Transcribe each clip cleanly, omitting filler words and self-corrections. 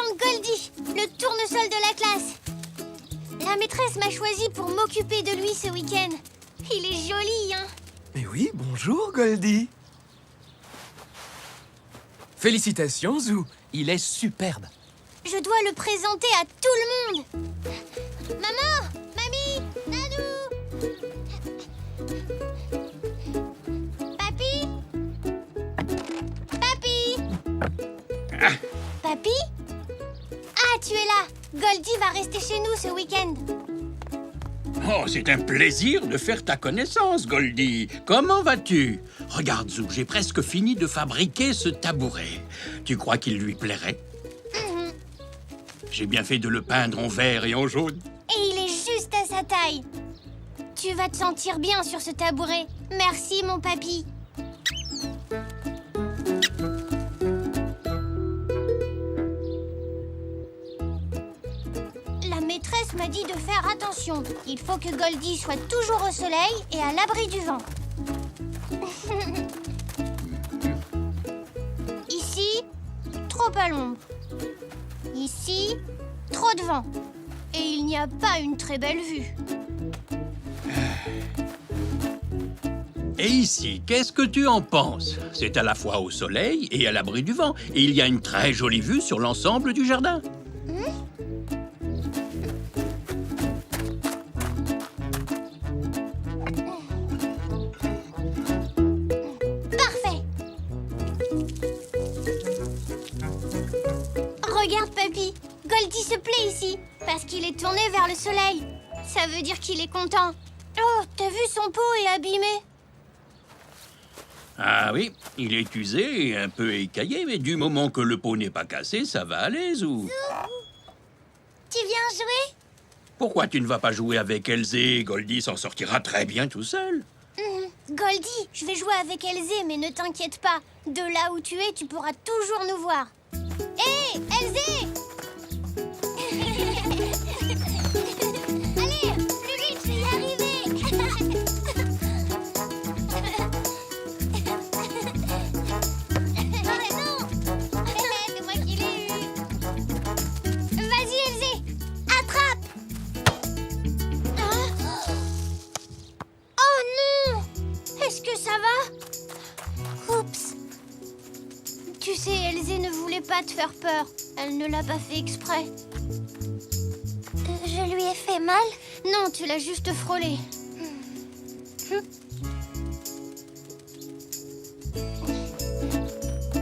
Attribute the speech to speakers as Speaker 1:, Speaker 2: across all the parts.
Speaker 1: présente Goldie, le tournesol de la classe. La maîtresse m'a choisi pour m'occuper de lui ce week-end. Il est joli, hein?
Speaker 2: Mais oui, bonjour Goldie. Félicitations, Zou. Il est superbe.
Speaker 1: Je dois le présenter à tout le monde. Maman, mamie, Nanou. Papy? Papy? Papy? Ah, tu es là. Goldie va rester chez nous ce week-end.
Speaker 3: Oh, c'est un plaisir de faire ta connaissance, Goldie. Comment vas-tu? Regarde, Zou, j'ai presque fini de fabriquer ce tabouret. Tu crois qu'il lui plairait? J'ai bien fait de le peindre en vert et en jaune.
Speaker 1: Et il est juste à sa taille. Tu vas te sentir bien sur ce tabouret. Merci, mon papy. La maîtresse m'a dit de faire attention. Il faut que Goldie soit toujours au soleil et à l'abri du vent. Ici, trop à l'ombre. Ici, trop de vent. Et il n'y a pas une très belle vue.
Speaker 3: Et ici, qu'est-ce que tu en penses? C'est à la fois au soleil et à l'abri du vent. Et il y a une très jolie vue sur l'ensemble du jardin.
Speaker 1: Parfait. Regarde, papy. Goldie se plaît ici, parce qu'il est tourné vers le soleil. Ça veut dire qu'il est content. Oh, t'as vu, son pot est abîmé.
Speaker 3: Ah oui, il est usé et un peu écaillé, mais du moment que le pot n'est pas cassé, ça va aller, Zou.
Speaker 1: Tu viens jouer?
Speaker 3: Pourquoi tu ne vas pas jouer avec Elzé? Goldie s'en sortira très bien tout seul.
Speaker 1: Goldie, je vais jouer avec Elzé, mais ne t'inquiète pas. De là où tu es, tu pourras toujours nous voir. Hé, Elzé! Allez, plus vite, je vais y arriver! Ah non! C'est moi qui l'ai eu! Vas-y, Elzé! Attrape! Hein? Oh non! Est-ce que ça va? Oups! Tu sais, Elzé ne voulait pas te faire peur. Elle ne l'a pas fait exprès. Je lui ai fait mal? Non, tu l'as juste frôlé.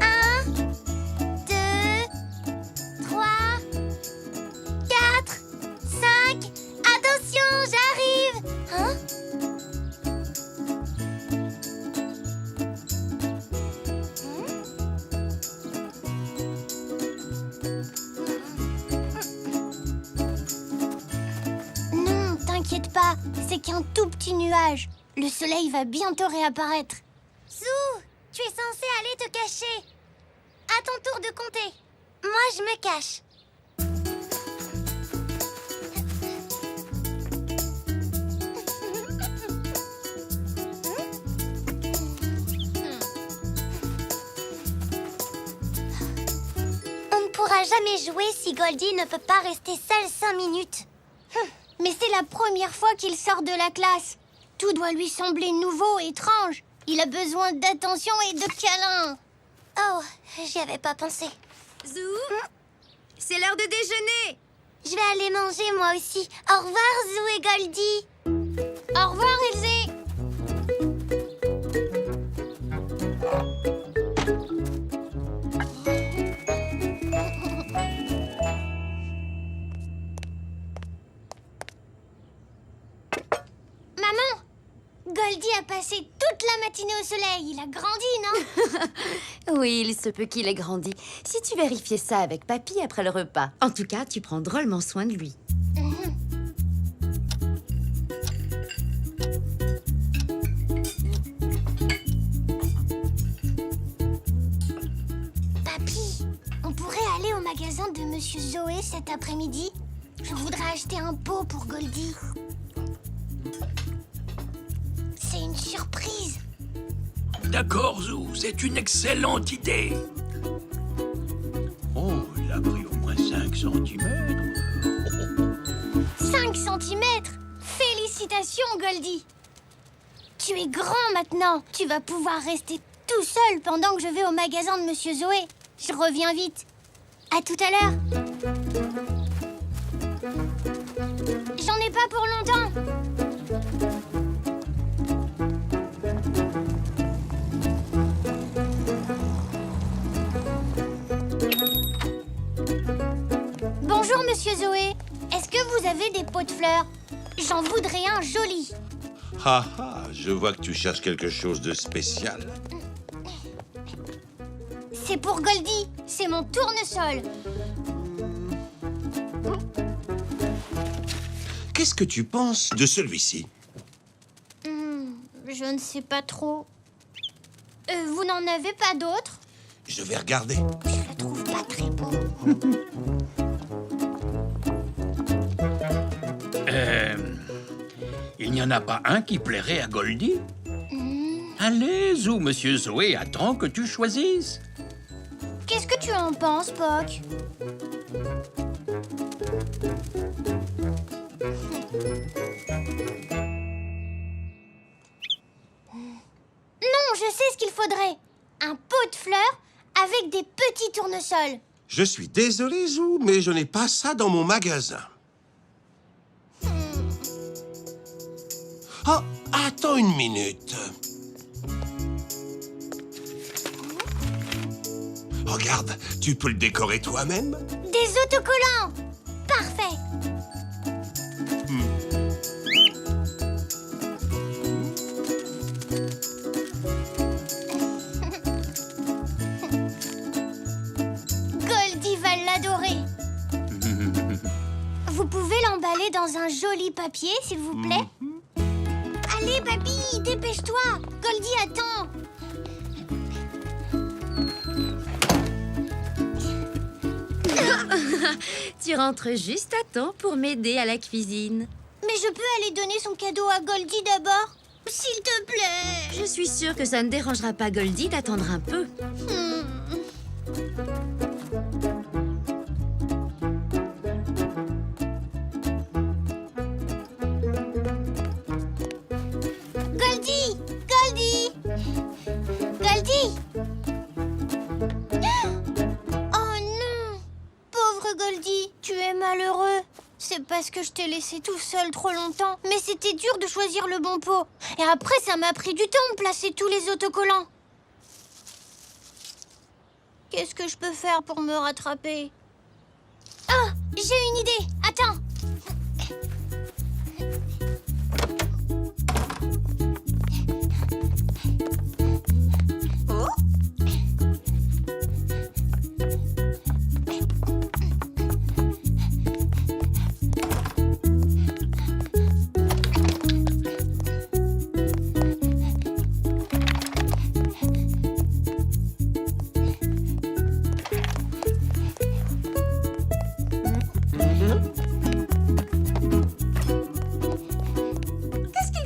Speaker 1: Un, deux, trois, quatre, cinq. Attention, j'arrive! Hein? Non, t'inquiète pas, c'est qu'un tout petit nuage. Le soleil va bientôt réapparaître. Zou, tu es censé aller te cacher. À ton tour de compter. Moi, je me cache. On ne pourra jamais jouer si Goldie ne peut pas rester seul 5 minutes. Mais c'est la première fois qu'il sort de la classe. Tout doit lui sembler nouveau, étrange. Il a besoin d'attention et de câlins. Oh, j'y avais pas pensé.
Speaker 4: Zou, c'est l'heure de déjeuner.
Speaker 1: Je vais aller manger moi aussi. Au revoir, Zou et Goldie. Au revoir, Elzé. Maman, Goldie a passé toute la matinée au soleil. Il a grandi, non?
Speaker 5: Oui, il se peut qu'il ait grandi. Si tu vérifiais ça avec papy après le repas. En tout cas, tu prends drôlement soin de lui.
Speaker 1: Papy, on pourrait aller au magasin de Monsieur Zoé cet après-midi? Je voudrais acheter un pot pour Goldie. C'est une surprise.
Speaker 3: D'accord, Zou, c'est une excellente idée. Oh, il a pris au moins 5 centimètres.
Speaker 1: 5 centimètres! Félicitations, Goldie! Tu es grand maintenant. Tu vas pouvoir rester tout seul pendant que je vais au magasin de Monsieur Zoé. Je reviens vite. À tout à l'heure. J'en ai pas pour longtemps. Bonjour, Monsieur Zoé. Est-ce que vous avez des pots de fleurs? J'en voudrais un joli.
Speaker 6: Ah ah, je vois que tu cherches quelque chose de spécial.
Speaker 1: C'est pour Goldie. C'est mon tournesol.
Speaker 6: Qu'est-ce que tu penses de celui-ci?
Speaker 1: Je ne sais pas trop. Vous n'en avez pas d'autres?
Speaker 6: Je vais regarder.
Speaker 1: Je le trouve pas très beau.
Speaker 3: Il n'y en a pas un qui plairait à Goldie? Allez, Zou, Monsieur Zoé attend que tu choisisses.
Speaker 1: Qu'est-ce que tu en penses, Poc? Non, je sais ce qu'il faudrait. Un pot de fleurs avec des petits tournesols.
Speaker 6: Je suis désolé, Zou, mais je n'ai pas ça dans mon magasin. Oh, attends une minute. Regarde, tu peux le décorer toi-même?
Speaker 1: Des autocollants. Parfait. Goldie va l'adorer. Vous pouvez l'emballer dans un joli papier, s'il vous plaît? Allez, papy, dépêche-toi. Goldie attend.
Speaker 5: Tu rentres juste à temps pour m'aider à la cuisine.
Speaker 1: Mais je peux aller donner son cadeau à Goldie d'abord? S'il te plaît.
Speaker 5: Je suis sûre que ça ne dérangera pas Goldie d'attendre un peu.
Speaker 1: Goldie! Goldie! Goldie! Oh non! Pauvre Goldie, tu es malheureux. C'est parce que je t'ai laissé tout seul trop longtemps. Mais c'était dur de choisir le bon pot. Et après, ça m'a pris du temps de placer tous les autocollants. Qu'est-ce que je peux faire pour me rattraper? Ah! J'ai une idée! Attends!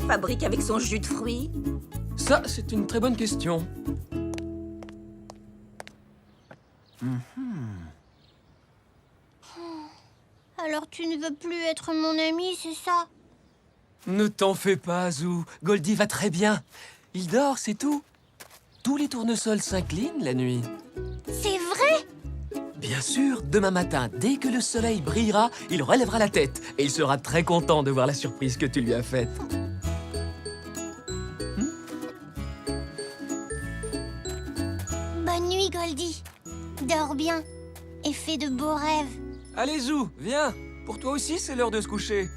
Speaker 7: Fabrique avec son jus de fruits?
Speaker 2: Ça, c'est une très bonne question.
Speaker 1: Alors tu ne veux plus être mon ami, c'est ça?
Speaker 2: Ne t'en fais pas, Zou. Goldie va très bien. Il dort, c'est tout. Tous les tournesols s'inclinent la nuit.
Speaker 1: C'est vrai?
Speaker 2: Bien sûr, demain matin, dès que le soleil brillera, il relèvera la tête. Et il sera très content de voir la surprise que tu lui as faite.
Speaker 1: Bonne nuit, Goldie. Dors bien et fais de beaux rêves.
Speaker 2: Allez, Zou, viens. Pour toi aussi, c'est l'heure de se coucher.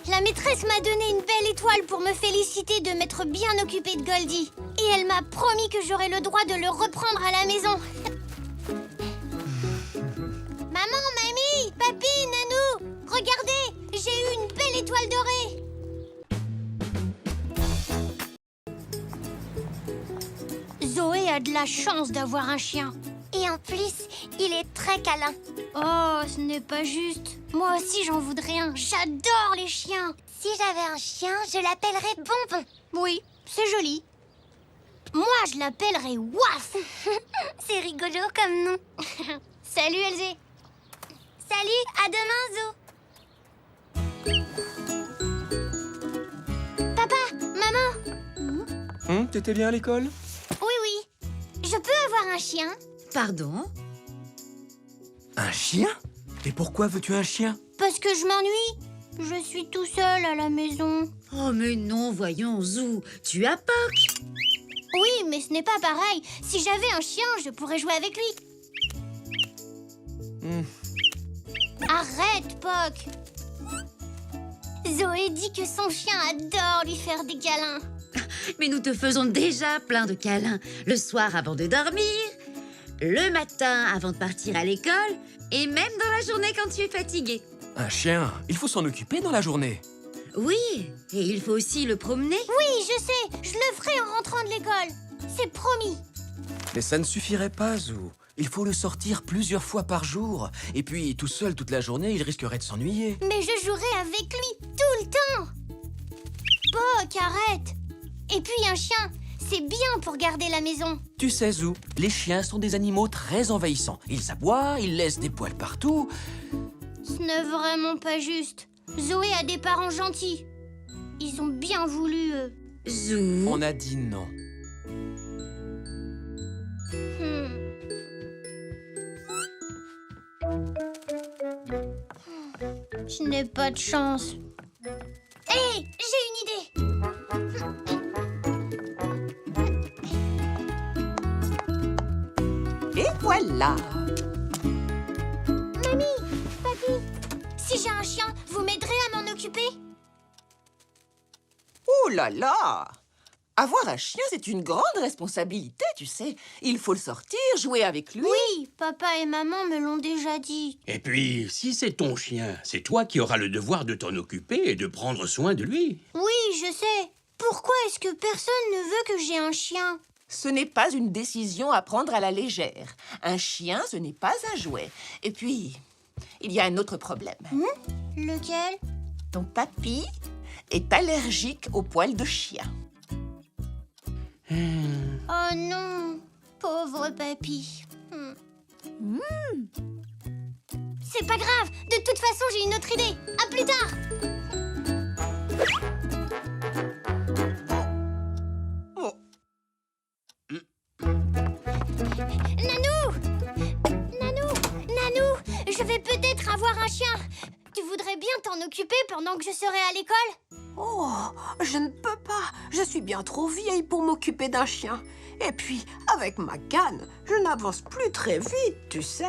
Speaker 1: La maîtresse m'a donné une belle étoile pour me féliciter de m'être bien occupée de Goldie. Et elle m'a promis que j'aurais le droit de le reprendre à la maison. Maman, mamie, papy, nanou, regardez, j'ai eu une belle étoile dorée. Zoé a de la chance d'avoir un chien. Et en plus, il est très câlin. Oh, ce n'est pas juste. Moi aussi, j'en voudrais un. J'adore les chiens. Si j'avais un chien, je l'appellerais Bonbon. Oui, c'est joli. Moi, je l'appellerais Waf. C'est rigolo comme nom. Salut, Elzé. Salut, à demain, Zo. Papa, maman.
Speaker 2: T'étais bien à l'école?
Speaker 1: Oui, oui. Je peux avoir un chien?
Speaker 5: Pardon?
Speaker 2: Un chien? Et pourquoi veux-tu un chien?
Speaker 1: Parce que je m'ennuie. Je suis tout seul à la maison.
Speaker 5: Oh mais non, voyons, Zou, tu as Poc.
Speaker 1: Oui, mais ce n'est pas pareil. Si j'avais un chien, je pourrais jouer avec lui. Arrête, Poc. Zoé dit que son chien adore lui faire des câlins.
Speaker 5: Mais nous te faisons déjà plein de câlins. Le soir avant de dormir, le matin avant de partir à l'école, et même dans la journée quand tu es fatigué.
Speaker 2: Un chien, il faut s'en occuper dans la journée.
Speaker 5: Oui, et il faut aussi le promener.
Speaker 1: Oui, je sais. Je le ferai en rentrant de l'école. C'est promis.
Speaker 2: Mais ça ne suffirait pas, Zou. Il faut le sortir plusieurs fois par jour. Et puis, tout seul toute la journée, il risquerait de s'ennuyer.
Speaker 1: Mais je jouerai avec lui tout le temps. Poc, arrête. Et puis un chien, c'est bien pour garder la maison.
Speaker 2: Tu sais, Zou, les chiens sont des animaux très envahissants. Ils aboient, ils laissent des poils partout.
Speaker 1: Ce n'est vraiment pas juste. Zoé a des parents gentils. Ils ont bien voulu...
Speaker 5: Zou.
Speaker 2: On a dit non.
Speaker 1: Je n'ai pas de chance. Hé, j'ai une idée.
Speaker 7: Et voilà.
Speaker 1: Mamie, papy, si j'ai un chien, vous m'aiderez à m'en occuper?
Speaker 7: Oh là là! Avoir un chien, c'est une grande responsabilité, tu sais. Il faut le sortir, jouer avec lui.
Speaker 1: Oui, papa et maman me l'ont déjà dit.
Speaker 3: Et puis, si c'est ton chien, c'est toi qui auras le devoir de t'en occuper et de prendre soin de lui.
Speaker 1: Oui, je sais. Pourquoi est-ce que personne ne veut que j'ai un chien?
Speaker 7: Ce n'est pas une décision à prendre à la légère. Un chien, ce n'est pas un jouet. Et puis, il y a un autre problème.
Speaker 1: Lequel?
Speaker 7: Ton papy est allergique aux poils de chien.
Speaker 1: Oh non, pauvre papy. C'est pas grave, de toute façon j'ai une autre idée. À plus tard.
Speaker 7: Oh.
Speaker 1: Nanou, je vais peut-être avoir un chien. Tu voudrais bien t'en occuper pendant que je serai à l'école?
Speaker 8: Oh, je ne peux pas. Je suis bien trop vieille pour m'occuper d'un chien. Et puis, avec ma canne, je n'avance plus très vite, tu sais.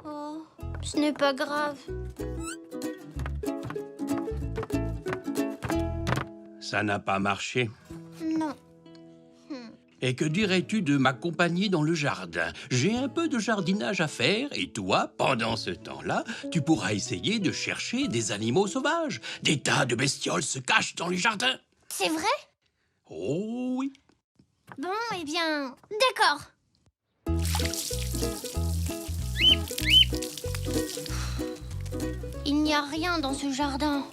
Speaker 1: Oh, ce n'est pas grave.
Speaker 3: Ça n'a pas marché.
Speaker 1: Non.
Speaker 3: Et que dirais-tu de m'accompagner dans le jardin? J'ai un peu de jardinage à faire et toi, pendant ce temps-là, tu pourras essayer de chercher des animaux sauvages. Des tas de bestioles se cachent dans les jardins.
Speaker 1: C'est vrai?
Speaker 3: Oh oui.
Speaker 1: Bon, eh bien, d'accord. Il n'y a rien dans ce jardin.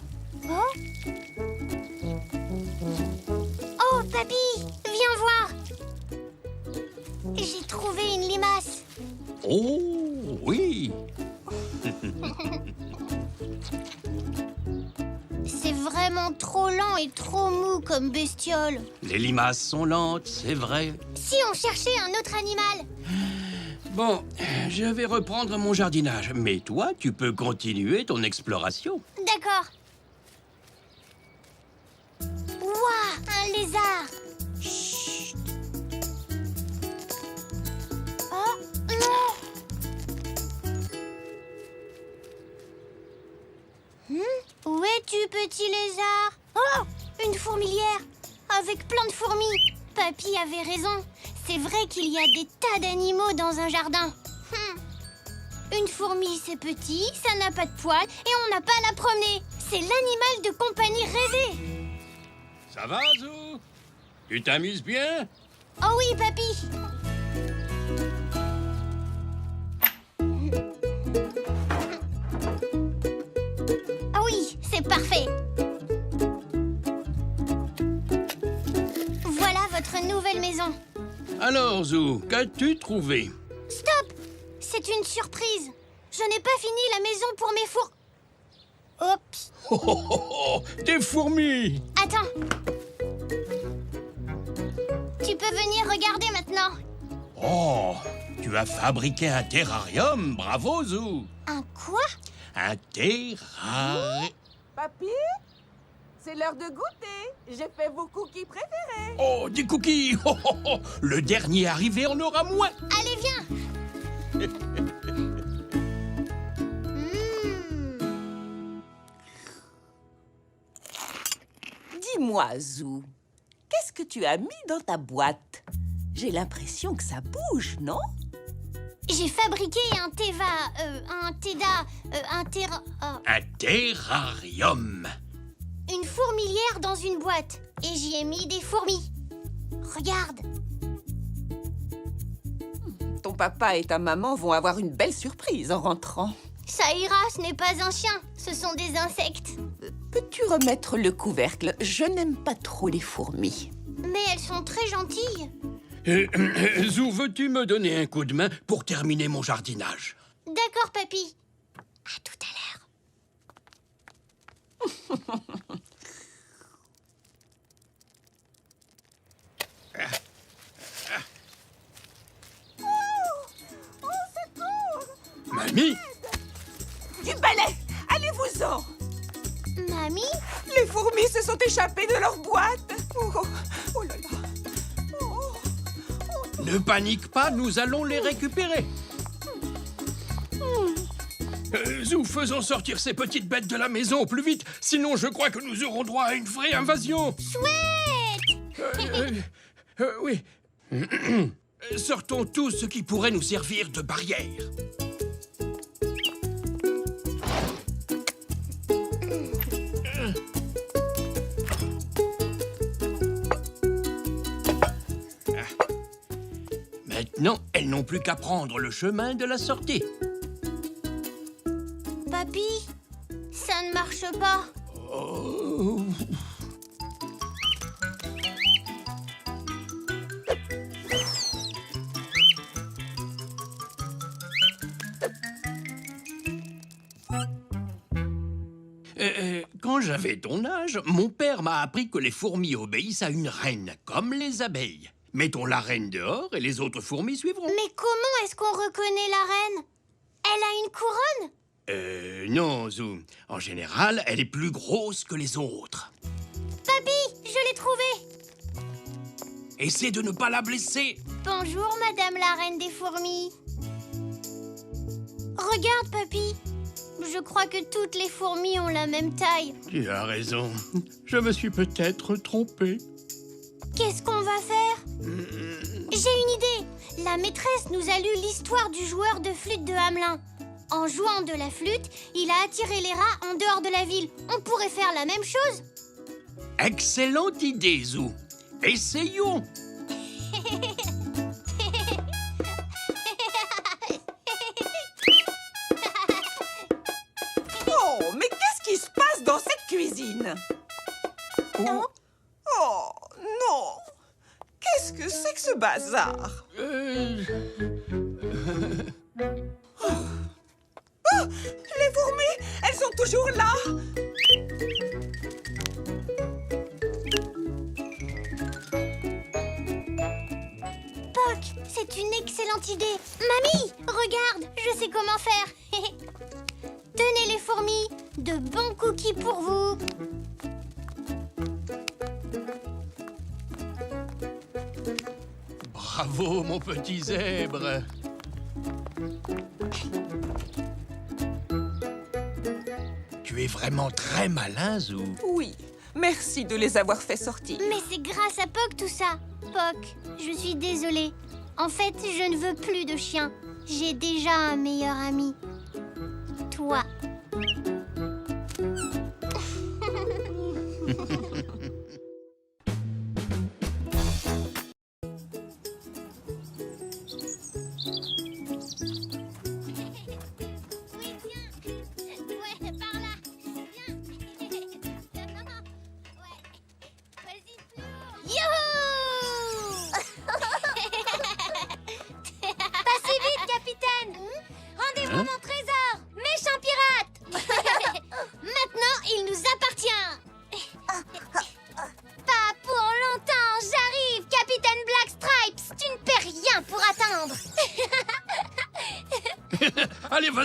Speaker 1: Oh? Oh, papy, viens voir. J'ai trouvé une limace.
Speaker 3: Oh oui.
Speaker 1: C'est vraiment trop lent et trop mou comme bestiole.
Speaker 3: Les limaces sont lentes, c'est vrai.
Speaker 1: Si on cherchait un autre animal?
Speaker 3: Bon, je vais reprendre mon jardinage. Mais toi, tu peux continuer ton exploration.
Speaker 1: D'accord. Ouah, un lézard. Chut. Oh, non. Où es-tu, petit lézard? Oh, une fourmilière avec plein de fourmis. Papy avait raison. C'est vrai qu'il y a des tas d'animaux dans un jardin. Une fourmi, c'est petit, ça n'a pas de poils et on n'a pas à la promener. C'est l'animal de compagnie rêvé.
Speaker 3: Ça va, Zou? Tu t'amuses bien?
Speaker 1: Oh oui, papy. Parfait. Voilà votre nouvelle maison.
Speaker 3: Alors, Zou, qu'as-tu trouvé?
Speaker 1: Stop! C'est une surprise. Je n'ai pas fini la maison pour mes fours... Oups.
Speaker 3: Oh, oh, oh, oh, des fourmis!
Speaker 1: Attends. Tu peux venir regarder maintenant.
Speaker 3: Oh, tu as fabriqué un terrarium, bravo, Zou!
Speaker 1: Un quoi?
Speaker 3: Un terrarium...
Speaker 7: Papy, c'est l'heure de goûter. J'ai fait vos cookies préférés.
Speaker 3: Oh, des cookies! Oh, oh, oh, le dernier arrivé en aura moins!
Speaker 1: Allez, viens.
Speaker 7: Dis-moi, Zou, qu'est-ce que tu as mis dans ta boîte? J'ai l'impression que ça bouge, non?
Speaker 1: J'ai fabriqué un
Speaker 3: Un terrarium!
Speaker 1: une fourmilière dans une boîte. Et j'y ai mis des fourmis. Regarde.
Speaker 7: Ton papa et ta maman vont avoir une belle surprise en rentrant.
Speaker 1: Ça ira, ce n'est pas un chien. Ce sont des insectes.
Speaker 7: Peux-tu remettre le couvercle? Je n'aime pas trop les fourmis.
Speaker 1: Mais elles sont très gentilles.
Speaker 3: Zou, veux-tu me donner un coup de main pour terminer mon jardinage?
Speaker 1: D'accord, papy. À tout à l'heure.
Speaker 3: Mamie?
Speaker 7: Du balai! Allez-vous-en!
Speaker 1: Mamie?
Speaker 7: Les fourmis se sont échappées de leur boîte. Oh, oh, oh là là. Oh, oh.
Speaker 3: Ne panique pas, nous allons les récupérer. Zou, faisons sortir ces petites bêtes de la maison au plus vite, sinon je crois que nous aurons droit à une vraie invasion.
Speaker 1: Chouette!
Speaker 3: Oui. Sortons tout ce qui pourrait nous servir de barrière. Maintenant, elles n'ont plus qu'à prendre le chemin de la sortie.
Speaker 1: Papy, ça ne marche pas.
Speaker 3: Oh. Quand j'avais ton âge, mon père m'a appris que les fourmis obéissent à une reine, comme les abeilles. Mettons la reine dehors et les autres fourmis suivront.
Speaker 1: Mais comment est-ce qu'on reconnaît la reine? Elle a une couronne?
Speaker 3: Non, Zou. En général, elle est plus grosse que les autres.
Speaker 1: Papy, je l'ai trouvée.
Speaker 3: Essaie de ne pas la blesser.
Speaker 1: Bonjour, madame la reine des fourmis. Regarde, papy. Je crois que toutes les fourmis ont la même taille.
Speaker 3: Tu as raison. Je me suis peut-être trompé.
Speaker 1: Qu'est-ce qu'on va faire? J'ai une idée. La maîtresse nous a lu l'histoire du joueur de flûte de Hamelin. En jouant de la flûte, il a attiré les rats en dehors de la ville. On pourrait faire la même chose.
Speaker 3: Excellente idée, Zou. Essayons.
Speaker 7: Oh, mais qu'est-ce qui se passe dans cette cuisine?
Speaker 1: Non.
Speaker 7: Oh, non. Qu'est-ce que c'est que ce bazar? Oh, les fourmis, elles sont toujours là.
Speaker 1: Poc, c'est une excellente idée. Mamie, regarde, je sais comment faire. Tenez les fourmis, de bons cookies pour vous.
Speaker 3: Bravo, mon petit zèbre. Tu es vraiment très malin, Zou.
Speaker 7: Oui, merci de les avoir fait sortir.
Speaker 1: Mais c'est grâce à Poc tout ça. Poc, je suis désolée. En fait, je ne veux plus de chien. J'ai déjà un meilleur ami. Toi. Oui, tiens. Ouais, par là. Viens.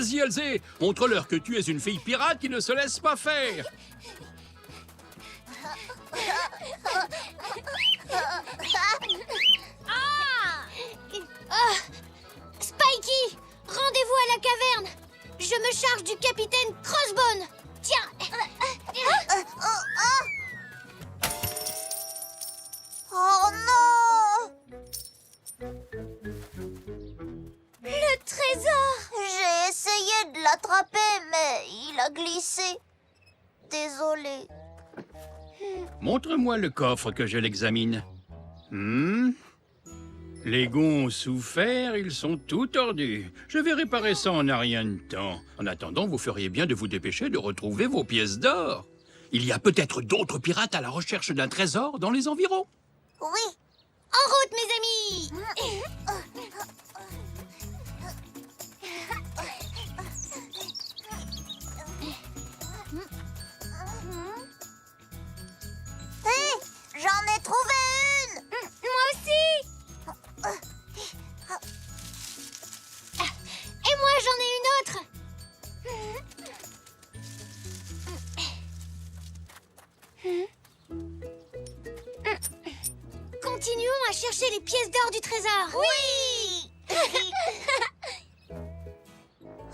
Speaker 3: Vas-y, Elzé, montre-leur que tu es une fille pirate qui ne se laisse pas faire.
Speaker 1: Spikey, rendez-vous à la caverne. Je me charge du capitaine Crossbone. Tiens. Oh non! Le trésor! J'ai essayé de l'attraper, mais il a glissé. Désolée.
Speaker 3: Montre-moi le coffre que je l'examine. Les gonds sous fer, ils sont tout tordus. Je vais réparer ça en un rien de temps. En attendant, vous feriez bien de vous dépêcher de retrouver vos pièces d'or. Il y a peut-être d'autres pirates à la recherche d'un trésor dans les environs.
Speaker 1: Oui. En route, mes amis! Hé, j'en ai trouvé une! Moi aussi! Et moi, j'en ai une autre! Continuons à chercher les pièces d'or du trésor. Oui!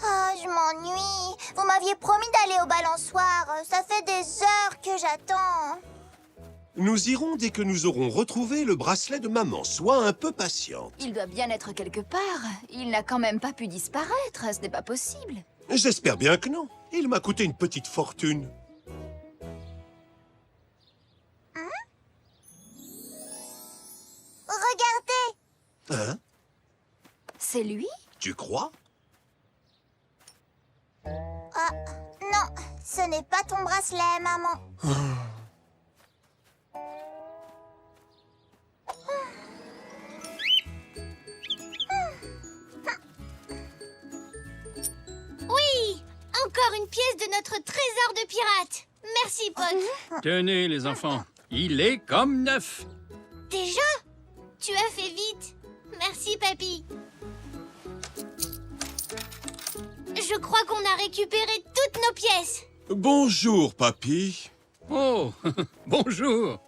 Speaker 1: Ah, je m'ennuie. Vous m'aviez promis d'aller au balançoire. Ça fait des heures que j'attends.
Speaker 9: Nous irons dès que nous aurons retrouvé le bracelet de maman. Sois un peu patiente.
Speaker 4: Il doit bien être quelque part. Il n'a quand même pas pu disparaître. Ce n'est pas possible.
Speaker 9: J'espère bien que non. Il m'a coûté une petite fortune.
Speaker 1: Regardez!
Speaker 9: Hein?
Speaker 4: C'est lui?
Speaker 9: Tu crois?
Speaker 1: Ah, non, ce n'est pas ton bracelet, maman. Oui! Encore une pièce de notre trésor de pirate. Merci, Puck.
Speaker 3: Tenez, les enfants, il est comme neuf.
Speaker 1: Déjà? Tu as fait vite. Merci, Papy. Je crois qu'on a récupéré toutes nos pièces.
Speaker 9: Bonjour, papy.
Speaker 3: Oh, bonjour.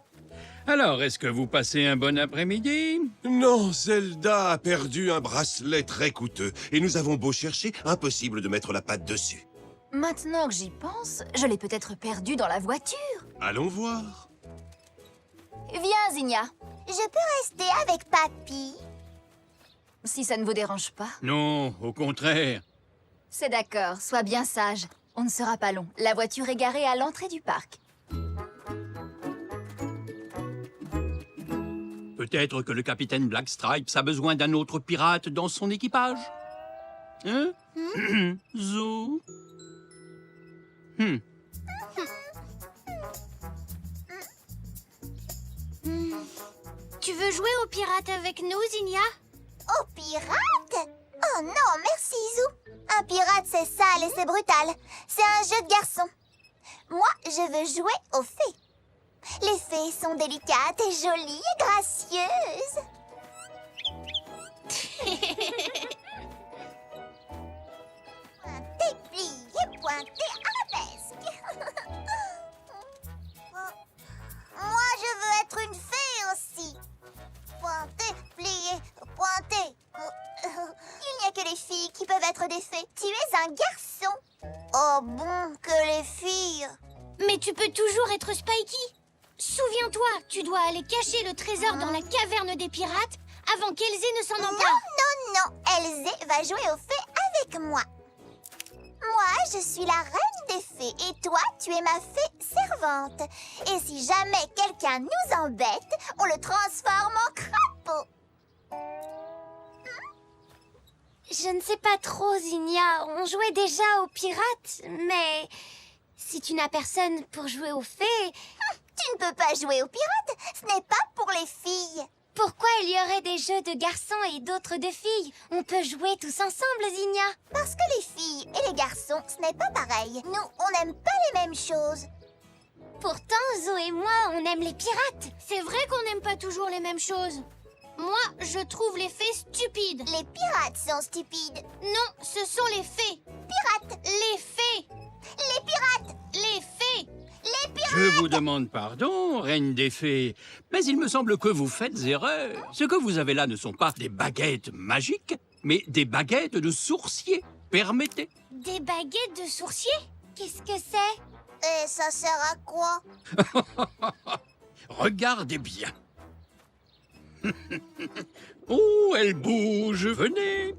Speaker 3: Alors, est-ce que vous passez un bon après-midi?
Speaker 9: Non, Zelda a perdu un bracelet très coûteux. Et nous avons beau chercher, impossible de mettre la patte dessus.
Speaker 4: Maintenant que j'y pense, je l'ai peut-être perdu dans la voiture.
Speaker 9: Allons voir.
Speaker 4: Viens, Zinnia,
Speaker 1: Je peux rester avec Papy?
Speaker 4: si ça ne vous dérange pas.
Speaker 3: Non, au contraire.
Speaker 4: C'est d'accord, sois bien sage. On ne sera pas long. La voiture est garée à l'entrée du parc.
Speaker 3: Peut-être que le capitaine Black Stripes a besoin d'un autre pirate dans son équipage. Hein? Zo?
Speaker 1: Tu veux jouer aux pirates avec nous, Zinnia? Aux pirates? Oh non, merci, Zou. Un pirate, c'est sale et c'est brutal. C'est un jeu de garçons. Moi, je veux jouer aux fées. Les fées sont délicates et jolies et gracieuses. Pointé, plié, pointé, arabesque. Moi, je veux être une fée aussi. Pointé, plié, pointé. Il n'y a que les filles qui peuvent être des fées. Tu es un garçon. Oh bon, que les filles. Mais tu peux toujours être Spikey. Souviens-toi, tu dois aller cacher le trésor dans la caverne des pirates avant qu'Elzé ne s'en empare. Non, Elzé va jouer aux fées avec moi. Moi, je suis la reine des fées et toi, tu es ma fée servante. Et si jamais quelqu'un nous embête, on le transforme en crapaud. Je ne sais pas trop, Zinnia. On jouait déjà aux pirates, mais si tu n'as personne pour jouer aux fées... Tu ne peux pas jouer aux pirates, ce n'est pas pour les filles. Pourquoi il y aurait des jeux de garçons et d'autres de filles? On peut jouer tous ensemble, Zinnia. Parce que les filles et les garçons, ce n'est pas pareil. Nous, on n'aime pas les mêmes choses. Pourtant, Zo et moi, on aime les pirates. C'est vrai qu'on n'aime pas toujours les mêmes choses. Moi, je trouve les fées stupides. Les pirates sont stupides. Non, ce sont les fées. pirates. Les fées. Les pirates. Les fées. Les pirates.
Speaker 3: Je vous demande pardon, reine des fées, mais il me semble que vous faites erreur. Ce que vous avez là ne sont pas des baguettes magiques, mais des baguettes de sourcier. Permettez.
Speaker 1: Des baguettes de sourcier? Qu'est-ce que c'est? Et ça sert à quoi?
Speaker 3: Regardez bien. Oh, elle bouge, venez.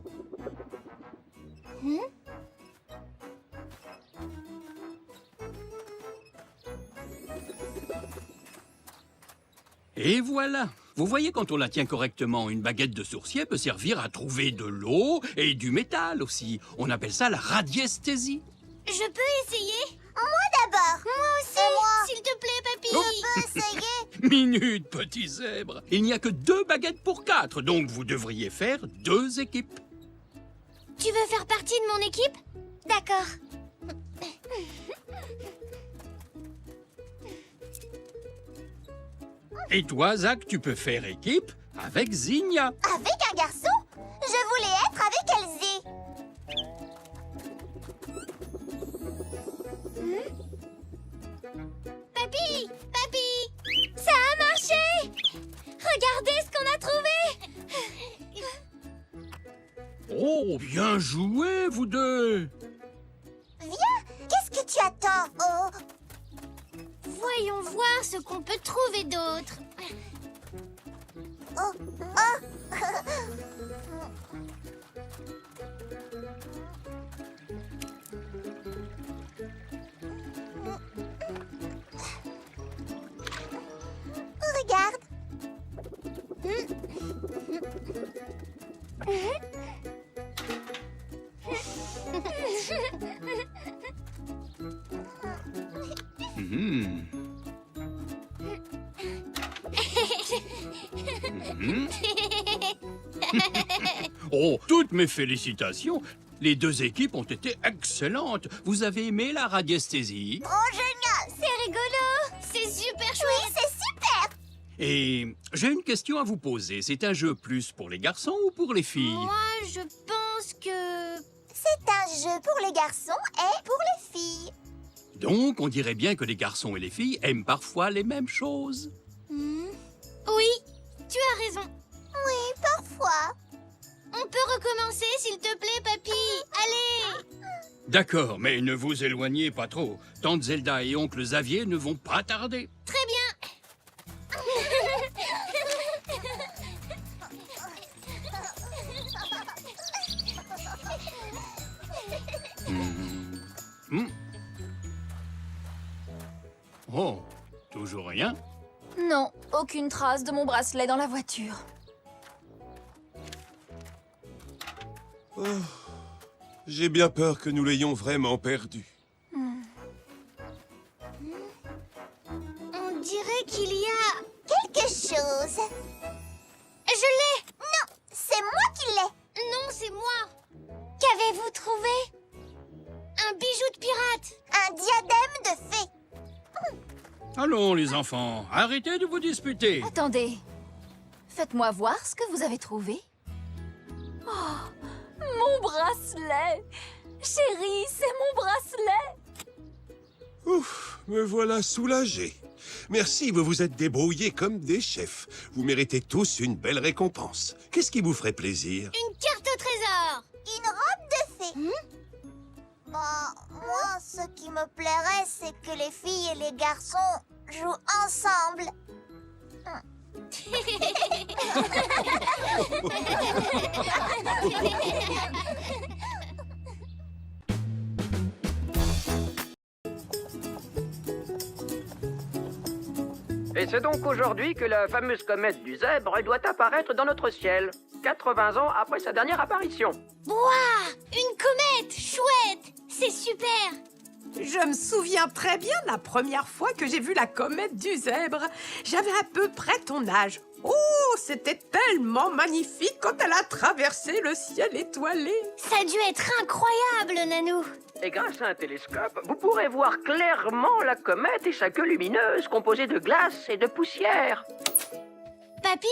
Speaker 3: Et voilà. Vous voyez, quand on la tient correctement, une baguette de sourcier peut servir à trouver de l'eau et du métal aussi. On appelle ça la radiesthésie.
Speaker 1: Je peux essayer? Moi d'abord. Moi aussi. Et moi. S'il te plaît, papy.
Speaker 3: Oh.
Speaker 1: Je peux essayer?
Speaker 3: Minute, petit zèbre. Il n'y a que 2 baguettes pour 4, donc vous devriez faire 2 équipes.
Speaker 1: Tu veux faire partie de mon équipe? D'accord.
Speaker 3: Et toi, Zach, tu peux faire équipe avec Zinnia.
Speaker 1: Avec un garçon? Je voulais être avec Elsie. Papy! Papy! Ça a marché! Regardez ce qu'on a trouvé!
Speaker 3: Oh, bien joué, vous deux.
Speaker 1: Viens! Qu'est-ce que tu attends? Oh! Voyons voir ce qu'on peut trouver d'autre. Oh! Oh! Regarde.
Speaker 3: Mhm. Mhm. Oh, toutes mes félicitations. Les 2 équipes ont été excellentes. Vous avez aimé la radiesthésie?
Speaker 1: Oh, génial! C'est rigolo! C'est super chouette! Oui, c'est super!
Speaker 3: Et j'ai une question à vous poser. C'est un jeu plus pour les garçons ou pour les filles?
Speaker 1: Moi, je pense que... C'est un jeu pour les garçons et pour les filles.
Speaker 3: Donc, on dirait bien que les garçons et les filles aiment parfois les mêmes choses.
Speaker 1: Oui, tu as raison. Oui, parfois. On peut recommencer, s'il te plaît, papy. Allez!
Speaker 3: D'accord, mais ne vous éloignez pas trop. Tante Zelda et oncle Xavier ne vont pas tarder.
Speaker 1: Très bien.
Speaker 3: Oh, toujours rien?
Speaker 4: Non, aucune trace de mon bracelet dans la voiture.
Speaker 9: Oh, j'ai bien peur que nous l'ayons vraiment perdu.
Speaker 1: On dirait qu'il y a... quelque chose. Je l'ai! Non, c'est moi qui l'ai. Non, c'est moi. Qu'avez-vous trouvé? Un bijou de pirate. Un diadème de fée.
Speaker 3: Allons, les enfants, arrêtez de vous disputer.
Speaker 4: Attendez. Faites-moi voir ce que vous avez trouvé. Oh, mon bracelet! Chérie, c'est mon bracelet!
Speaker 9: Ouf, me voilà soulagé. Merci, vous vous êtes débrouillés comme des chefs. Vous méritez tous une belle récompense. Qu'est-ce qui vous ferait plaisir?
Speaker 1: Une carte au trésor. Une robe de fée. Bah, moi, ce qui me plairait, c'est que les filles et les garçons jouent ensemble.
Speaker 10: Et c'est donc aujourd'hui que la fameuse comète du zèbre doit apparaître dans notre ciel, 80 ans après sa dernière apparition.
Speaker 1: Ouah! Une comète! Chouette! C'est super!
Speaker 8: Je me souviens très bien la première fois que j'ai vu la comète du zèbre. J'avais à peu près ton âge. Oh, c'était tellement magnifique quand elle a traversé le ciel étoilé.
Speaker 1: Ça a dû être incroyable, Nanou.
Speaker 10: Et grâce à un télescope, vous pourrez voir clairement la comète et sa queue lumineuse composée de glace et de poussière.
Speaker 1: Papy,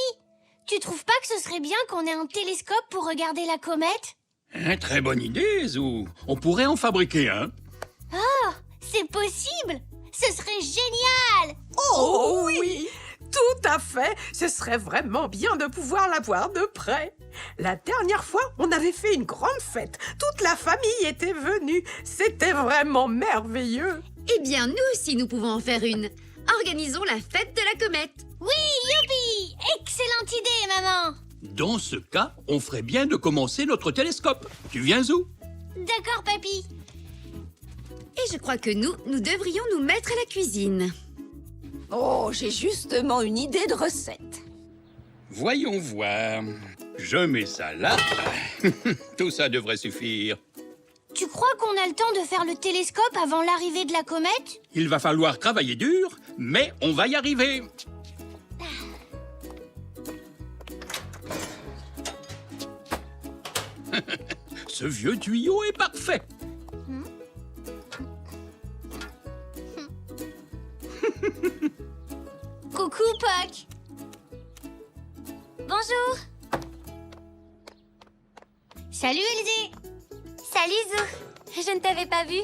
Speaker 1: tu trouves pas que ce serait bien qu'on ait un télescope pour regarder la comète?
Speaker 3: Très bonne idée, Zou. On pourrait en fabriquer un.
Speaker 1: C'est possible! Ce serait génial!
Speaker 8: Oh oui! Tout à fait! Ce serait vraiment bien de pouvoir la voir de près. La dernière fois, on avait fait une grande fête. Toute la famille était venue. C'était vraiment merveilleux.
Speaker 5: Eh bien, nous aussi, nous pouvons en faire une. Organisons la fête de la comète.
Speaker 1: Oui, youpi! Excellente idée, maman!
Speaker 3: Dans ce cas, on ferait bien de commencer notre télescope. Tu viens, Zou?
Speaker 1: D'accord, papy.
Speaker 5: Et je crois que nous devrions nous mettre à la cuisine.
Speaker 7: Oh, j'ai justement une idée de recette.
Speaker 3: Voyons voir. Je mets ça là. Tout ça devrait suffire.
Speaker 1: Tu crois qu'on a le temps de faire le télescope avant l'arrivée de la comète?
Speaker 3: Il va falloir travailler dur, mais on va y arriver. Ce vieux tuyau est parfait.
Speaker 1: Coucou, Puck. Bonjour. Salut, Elsie. Salut, Zou. Je ne t'avais pas vu.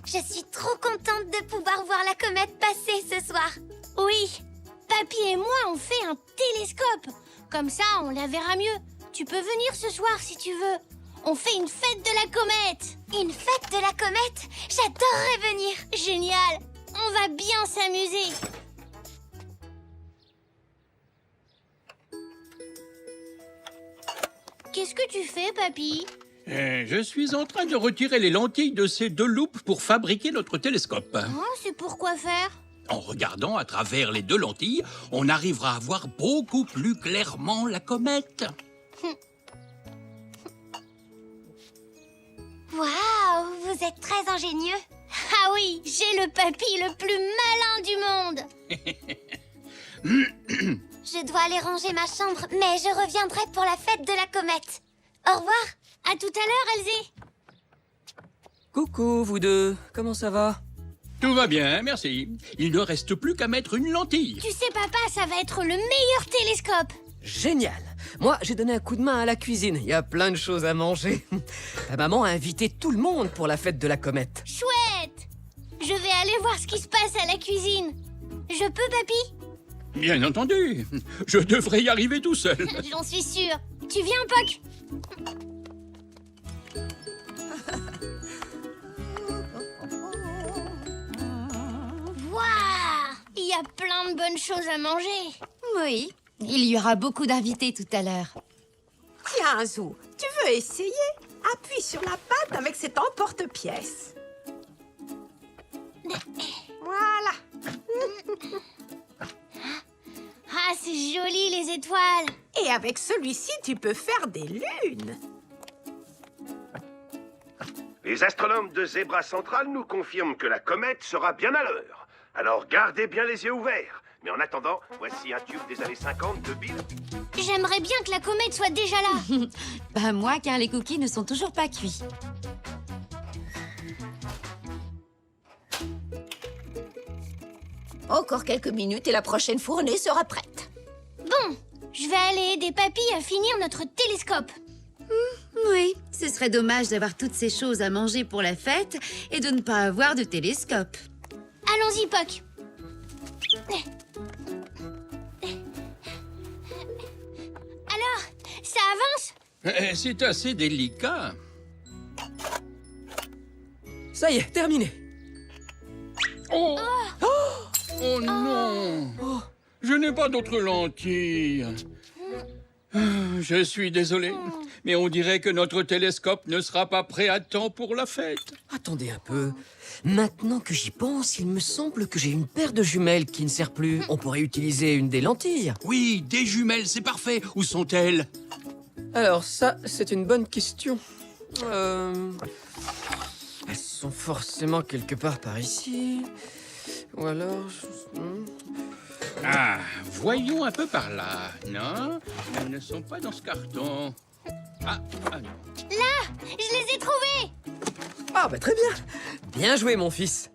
Speaker 1: Je suis trop contente de pouvoir voir la comète passer ce soir. Oui, Papy et moi, on fait un télescope. Comme ça, on la verra mieux. Tu peux venir ce soir si tu veux. On fait une fête de la comète. Une fête de la comète? J'adorerais venir. Génial. On va bien s'amuser. Qu'est-ce que tu fais, Papy?
Speaker 3: Je suis en train de retirer les lentilles de ces deux loupes pour fabriquer notre télescope.
Speaker 1: Oh, c'est pour quoi faire?
Speaker 3: En regardant à travers les deux lentilles, on arrivera à voir beaucoup plus clairement la comète.
Speaker 1: Waouh, vous êtes très ingénieux. Ah oui, j'ai le papy le plus malin du monde. Je dois aller ranger ma chambre, mais je reviendrai pour la fête de la comète. Au revoir. À tout à l'heure, Elsie.
Speaker 2: Coucou, vous deux. Comment ça va?
Speaker 3: Tout va bien, merci. Il ne reste plus qu'à mettre une lentille.
Speaker 1: Tu sais, papa, ça va être le meilleur télescope.
Speaker 2: Génial. Moi, j'ai donné un coup de main à la cuisine. Il y a plein de choses à manger. Ta maman a invité tout le monde pour la fête de la comète.
Speaker 1: Chouette. Je vais aller voir ce qui se passe à la cuisine. Je peux, papy?
Speaker 3: Bien entendu. Je devrais y arriver tout seul.
Speaker 1: J'en suis sûre. Tu viens, Puck? Waouh! Il y a plein de bonnes choses à manger.
Speaker 5: Oui, il y aura beaucoup d'invités tout à l'heure.
Speaker 8: Tiens, Zou, tu veux essayer? Appuie sur la pâte avec cet emporte-pièce. Voilà.
Speaker 1: Ah, c'est joli, les étoiles.
Speaker 8: Et avec celui-ci, tu peux faire des lunes.
Speaker 9: Les astronomes de Zebra Central nous confirment que la comète sera bien à l'heure. Alors gardez bien les yeux ouverts. Mais en attendant, voici un tube des années 50 de Bill.
Speaker 1: J'aimerais bien que la comète soit déjà là.
Speaker 5: Bah moi, car les cookies ne sont toujours pas cuits.
Speaker 7: Encore quelques minutes et la prochaine fournée sera prête.
Speaker 1: Bon, je vais aller aider papy à finir notre télescope.
Speaker 5: Oui, ce serait dommage d'avoir toutes ces choses à manger pour la fête et de ne pas avoir de télescope.
Speaker 1: Allons-y, Puck. Alors, ça avance?
Speaker 3: C'est assez délicat.
Speaker 2: Ça y est, terminé.
Speaker 3: Oh, oh non. Je n'ai pas d'autres lentilles. Je suis désolé, mais on dirait que notre télescope ne sera pas prêt à temps pour la fête.
Speaker 2: Attendez un peu. Maintenant que j'y pense, il me semble que j'ai une paire de jumelles qui ne sert plus. On pourrait utiliser une des lentilles.
Speaker 3: Oui, des jumelles, c'est parfait. Où sont-elles?
Speaker 2: Alors ça, c'est une bonne question. Elles sont forcément quelque part par ici. Ou alors...
Speaker 3: Ah, voyons un peu par là. Non, elles ne sont pas dans ce carton. Ah non.
Speaker 1: Là, je les ai trouvés.
Speaker 2: Ah bah très bien. Bien joué, mon fils.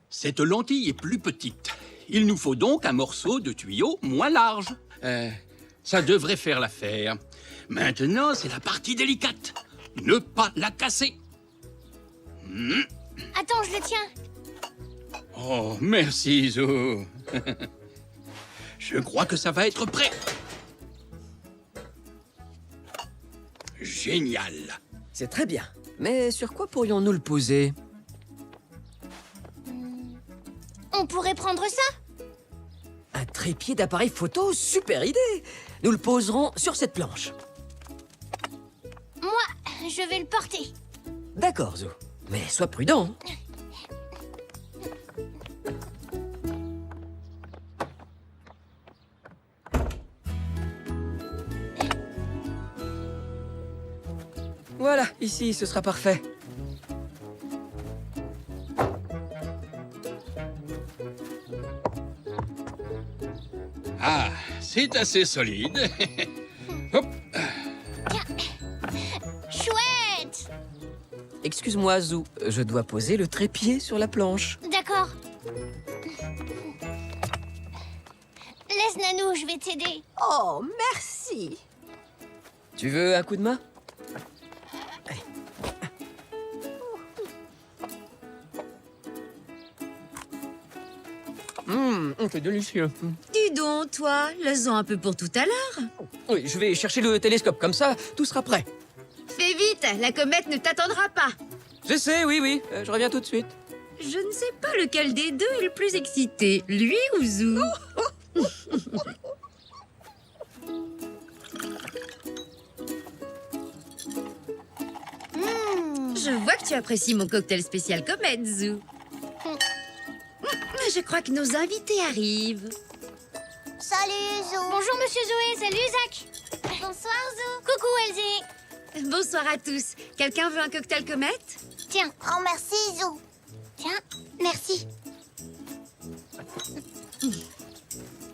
Speaker 3: Cette lentille est plus petite. Il nous faut donc un morceau de tuyau moins large. Ça devrait faire l'affaire. Maintenant, c'est la partie délicate. Ne pas la casser.
Speaker 1: Attends, je le tiens.
Speaker 3: Oh, merci, Zo. Je crois que ça va être prêt. Génial.
Speaker 11: C'est très bien. Mais sur quoi pourrions-nous le poser?
Speaker 1: On pourrait prendre ça?
Speaker 11: Un trépied d'appareil photo, super idée! Nous le poserons sur cette planche.
Speaker 1: Moi, je vais le porter.
Speaker 11: D'accord, Zo. Mais sois prudent. Voilà, ici, ce sera parfait.
Speaker 3: Ah, c'est assez solide. Hop.
Speaker 1: Chouette!
Speaker 11: Excuse-moi, Zou, je dois poser le trépied sur la planche.
Speaker 1: D'accord. Laisse Nanou, je vais t'aider.
Speaker 8: Oh, merci.
Speaker 11: Tu veux un coup de main? C'est délicieux.
Speaker 5: Dis donc, toi, laisse-en un peu pour tout à l'heure.
Speaker 11: Oui, je vais chercher le télescope, comme ça, tout sera prêt.
Speaker 5: Fais vite, la comète ne t'attendra pas.
Speaker 11: Je sais, oui, je reviens tout de suite.
Speaker 5: Je ne sais pas lequel des deux est le plus excité, lui ou Zou. Je vois que tu apprécies mon cocktail spécial comète, Zou. Je crois que nos invités arrivent.
Speaker 1: Salut, Zou. Bonjour, Monsieur Zoé. Salut, Zach. Bonsoir, Zou. Coucou, Elsie.
Speaker 5: Bonsoir à tous. Quelqu'un veut un cocktail comète?
Speaker 1: Tiens. Oh, merci, Zou. Tiens, merci.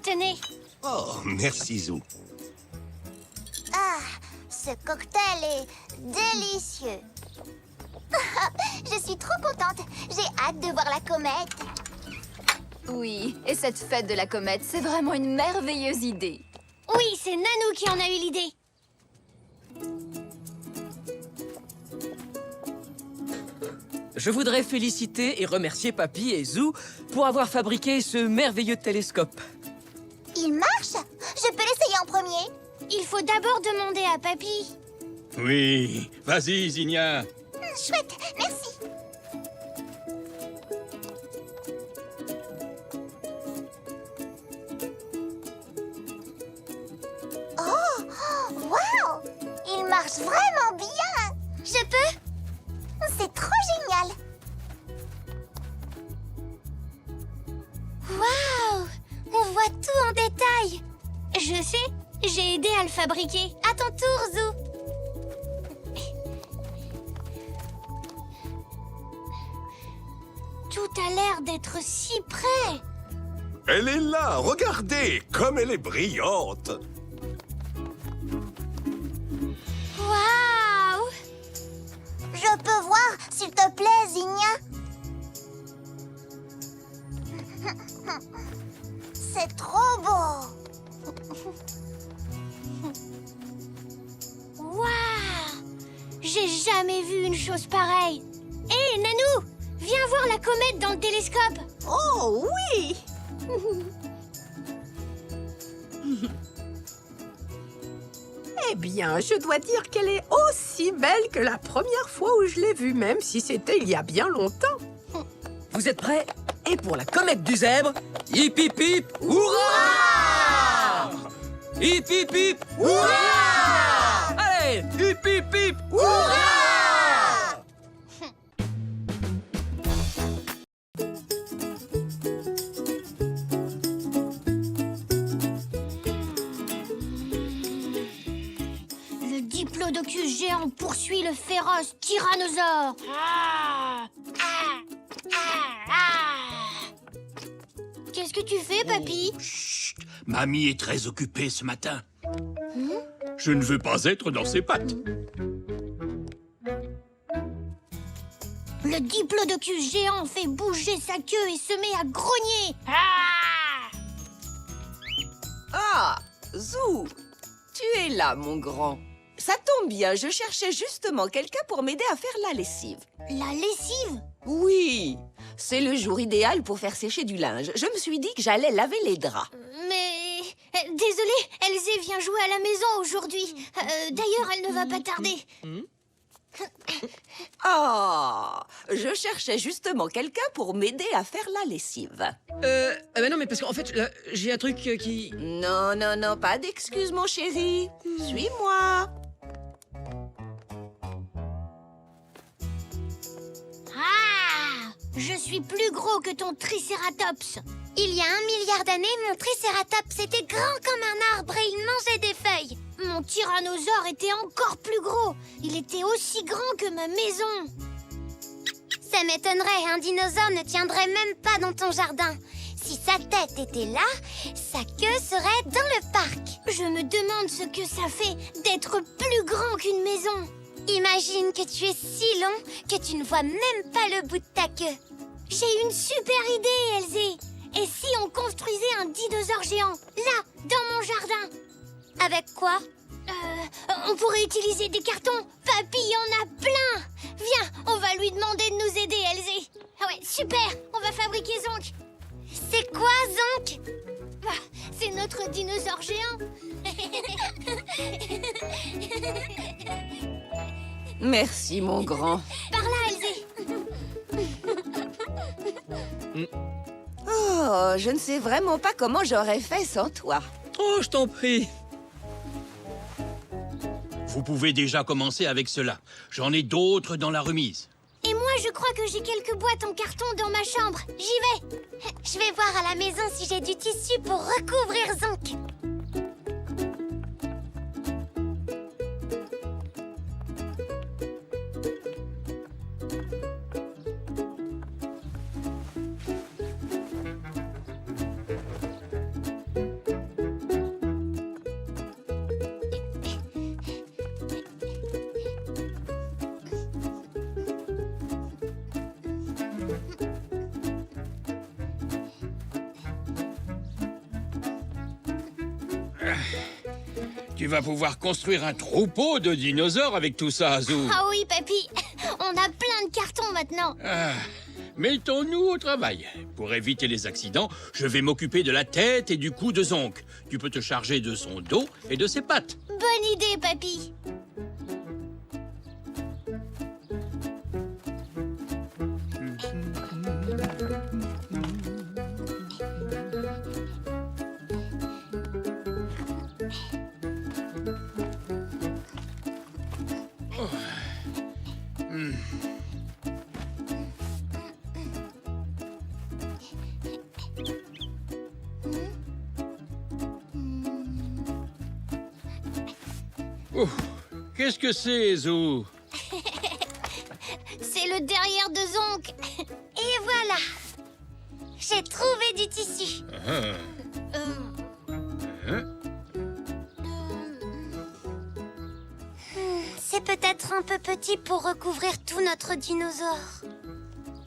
Speaker 1: Tenez.
Speaker 9: Oh, merci, Zou.
Speaker 1: Ah, ce cocktail est délicieux. Je suis trop contente. J'ai hâte de voir la comète.
Speaker 4: Oui, et cette fête de la comète, c'est vraiment une merveilleuse idée.
Speaker 1: Oui, c'est Nanou qui en a eu l'idée.
Speaker 11: Je voudrais féliciter et remercier Papy et Zou pour avoir fabriqué ce merveilleux télescope.
Speaker 1: Il marche? Je peux l'essayer en premier? Il faut d'abord demander à Papy.
Speaker 3: Oui, vas-y, Zinnia.
Speaker 1: Chouette, merci. Oh, waouh! Il marche vraiment bien. Je peux? C'est trop génial. Waouh! On voit tout en détail. Je sais, j'ai aidé à le fabriquer. À ton tour, Zou. Tout a l'air d'être si près.
Speaker 9: Elle est là, regardez, comme elle est brillante.
Speaker 1: Waouh! Je peux voir, s'il te plaît, Zinnia? C'est trop beau. Waouh! J'ai jamais vu une chose pareille. Hé, Nanou! Viens voir la comète dans le télescope.
Speaker 8: Oh, oui. Eh bien, je dois dire qu'elle est aussi belle que la première fois où je l'ai vue, même si c'était il y a bien longtemps.
Speaker 11: Vous êtes prêts? Et pour la comète du zèbre, hip hip hip, hurrah! Hip hip hip, hurrah! Allez, hip hip hip, hurrah!
Speaker 1: Le diplodocus géant poursuit le féroce tyrannosaure. Qu'est-ce que tu fais, Papy?
Speaker 3: Chut, mamie est très occupée ce matin. Je ne veux pas être dans ses pattes.
Speaker 1: Le diplodocus géant fait bouger sa queue et se met à grogner.
Speaker 7: Ah, Zou, tu es là, mon grand. Ça tombe bien, je cherchais justement quelqu'un pour m'aider à faire la lessive.
Speaker 1: La lessive?
Speaker 7: Oui, c'est le jour idéal pour faire sécher du linge. Je me suis dit que j'allais laver les draps.
Speaker 1: Mais... désolée, Elzé vient jouer à la maison aujourd'hui. D'ailleurs, elle ne va pas tarder.
Speaker 7: Ah, je cherchais justement quelqu'un pour m'aider à faire la lessive.
Speaker 11: Bah non, mais parce qu'en fait, là, j'ai un truc qui...
Speaker 7: Non, non, non, pas d'excuses, mon chéri. Suis-moi.
Speaker 1: Ah! Je suis plus gros que ton tricératops. Il y a 1 milliard d'années, mon tricératops était grand comme un arbre et il mangeait des feuilles. Mon tyrannosaure était encore plus gros. Il était aussi grand que ma maison. Ça m'étonnerait, un dinosaure ne tiendrait même pas dans ton jardin. Si sa tête était là, sa queue serait dans le parc. Je me demande ce que ça fait d'être plus grand qu'une maison. Imagine que tu es si long que tu ne vois même pas le bout de ta queue. J'ai une super idée, Elzé. Et si on construisait un dinosaure géant, là, dans mon jardin? Avec quoi? On pourrait utiliser des cartons. Papy en a plein. Viens, on va lui demander de nous aider, Elzé. Ah ouais, super, on va fabriquer Zonk. C'est quoi, Zonk? C'est notre dinosaure géant.
Speaker 7: Merci, mon grand.
Speaker 1: Par là, Elzé.
Speaker 7: Oh, je ne sais vraiment pas comment j'aurais fait sans toi.
Speaker 11: Oh, je t'en prie.
Speaker 3: Vous pouvez déjà commencer avec cela. J'en ai d'autres dans la remise.
Speaker 1: Et moi, je crois que j'ai quelques boîtes en carton dans ma chambre. J'y vais. Je vais voir à la maison si j'ai du tissu pour recouvrir Zonk.
Speaker 3: Tu vas pouvoir construire un troupeau de dinosaures avec tout ça, Zou.
Speaker 1: Ah oui, papy. On a plein de cartons maintenant.
Speaker 3: Ah, mettons-nous au travail. Pour éviter les accidents, je vais m'occuper de la tête et du cou de Zonk. Tu peux te charger de son dos et de ses pattes.
Speaker 1: Bonne idée, papy.
Speaker 3: Qu'est-ce que c'est, Zou?
Speaker 1: C'est le derrière de Zonk. Et voilà. J'ai trouvé du tissu. C'est peut-être un peu petit pour recouvrir tout notre dinosaure.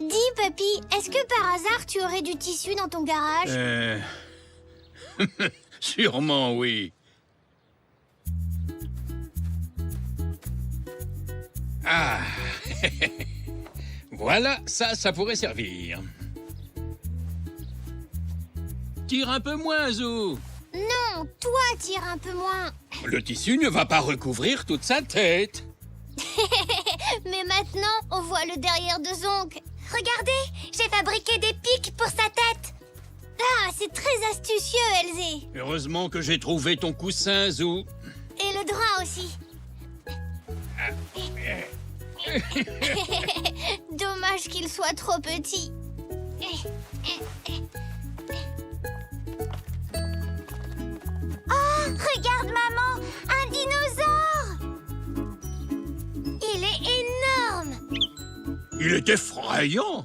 Speaker 1: Dis, papy, est-ce que par hasard tu aurais du tissu dans ton garage?
Speaker 3: Sûrement, oui. Ah. Voilà, ça pourrait servir. Tire un peu moins, Zou.
Speaker 1: Non, toi tire un peu moins.
Speaker 3: Le tissu ne va pas recouvrir toute sa tête.
Speaker 1: Mais maintenant, on voit le derrière de Zonk. Regardez, j'ai fabriqué des pics pour sa tête. Ah, c'est très astucieux, Elzé.
Speaker 3: Heureusement que j'ai trouvé ton coussin, Zou.
Speaker 1: Et le drap aussi. Dommage qu'il soit trop petit. Oh, regarde, maman, un dinosaure. Il est énorme.
Speaker 3: Il est effrayant.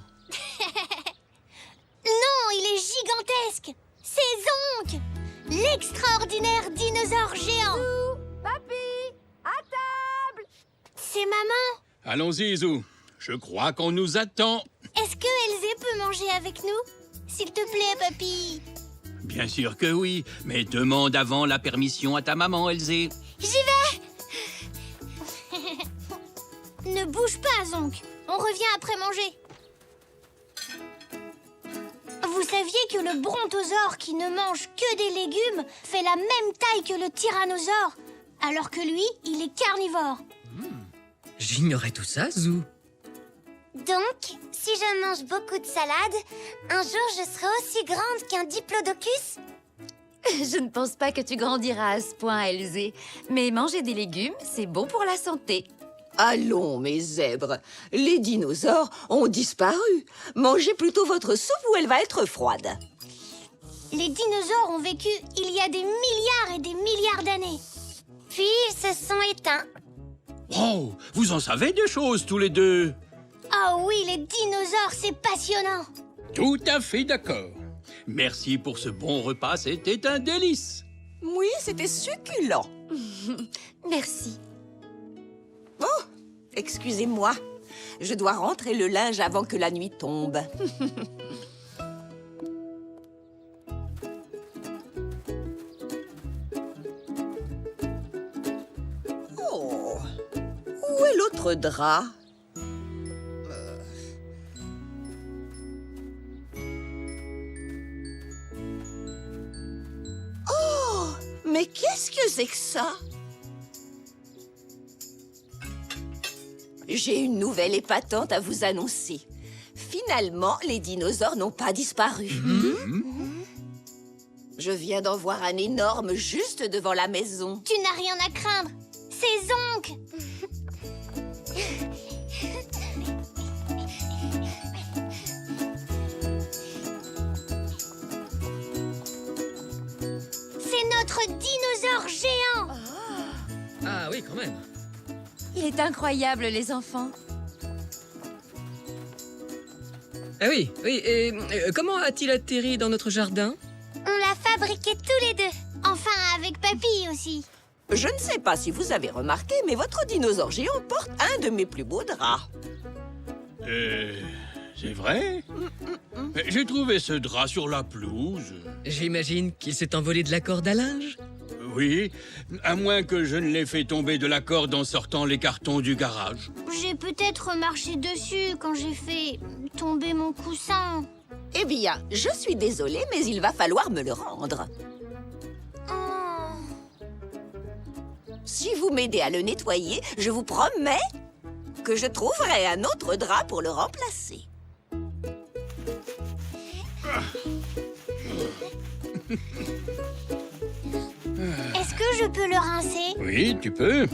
Speaker 1: Non, il est gigantesque. C'est Zonk, l'extraordinaire dinosaure géant.
Speaker 4: Papy, à table.
Speaker 1: C'est maman.
Speaker 3: Allons-y, Zou. Je crois qu'on nous attend.
Speaker 1: Est-ce que Elzé peut manger avec nous? S'il te plaît, papy.
Speaker 3: Bien sûr que oui, mais demande avant la permission à ta maman, Elzé.
Speaker 1: J'y vais. Ne bouge pas, Zonk. On revient après manger. Vous saviez que le brontosaure qui ne mange que des légumes fait la même taille que le tyrannosaure, alors que lui, il est carnivore.
Speaker 11: J'ignorais tout ça, Zou.
Speaker 1: Donc, si je mange beaucoup de salade, un jour je serai aussi grande qu'un diplodocus?
Speaker 5: Je ne pense pas que tu grandiras à ce point, Elzé. Mais manger des légumes, c'est bon pour la santé.
Speaker 7: Allons, mes zèbres, les dinosaures ont disparu. Mangez plutôt votre soupe ou elle va être froide.
Speaker 1: Les dinosaures ont vécu il y a des milliards et des milliards d'années. Puis ils se sont éteints.
Speaker 3: Oh, vous en savez des choses tous les deux.
Speaker 1: Ah oui, les dinosaures, c'est passionnant.
Speaker 3: Tout à fait d'accord. Merci pour ce bon repas, c'était un délice.
Speaker 7: Oui, c'était succulent.
Speaker 5: Merci.
Speaker 7: Oh, excusez-moi. Je dois rentrer le linge avant que la nuit tombe. Oh, où est l'autre drap? Oh, mais qu'est-ce que c'est que ça? J'ai une nouvelle épatante à vous annoncer. Finalement, les dinosaures n'ont pas disparu. Je viens d'en voir un énorme juste devant la maison.
Speaker 1: Tu n'as rien à craindre. C'est Zonk. C'est notre dinosaure géant.
Speaker 11: Ah oui, quand même.
Speaker 5: Il est incroyable, les enfants.
Speaker 11: Ah oui, et comment a-t-il atterri dans notre jardin?
Speaker 1: On l'a fabriqué tous les deux. Enfin, avec Papy aussi.
Speaker 7: Je ne sais pas si vous avez remarqué, mais votre dinosaure géant porte un de mes plus beaux draps.
Speaker 3: C'est vrai? J'ai trouvé ce drap sur la pelouse.
Speaker 11: J'imagine qu'il s'est envolé de la corde à linge.
Speaker 3: Oui, à moins que je ne l'ai fait tomber de la corde en sortant les cartons du garage.
Speaker 1: J'ai peut-être marché dessus quand j'ai fait tomber mon coussin.
Speaker 7: Eh bien, je suis désolée, mais il va falloir me le rendre.
Speaker 1: Oh.
Speaker 7: Si vous m'aidez à le nettoyer, je vous promets que je trouverai un autre drap pour le remplacer.
Speaker 1: Est-ce que je peux le rincer?
Speaker 3: Oui, tu peux.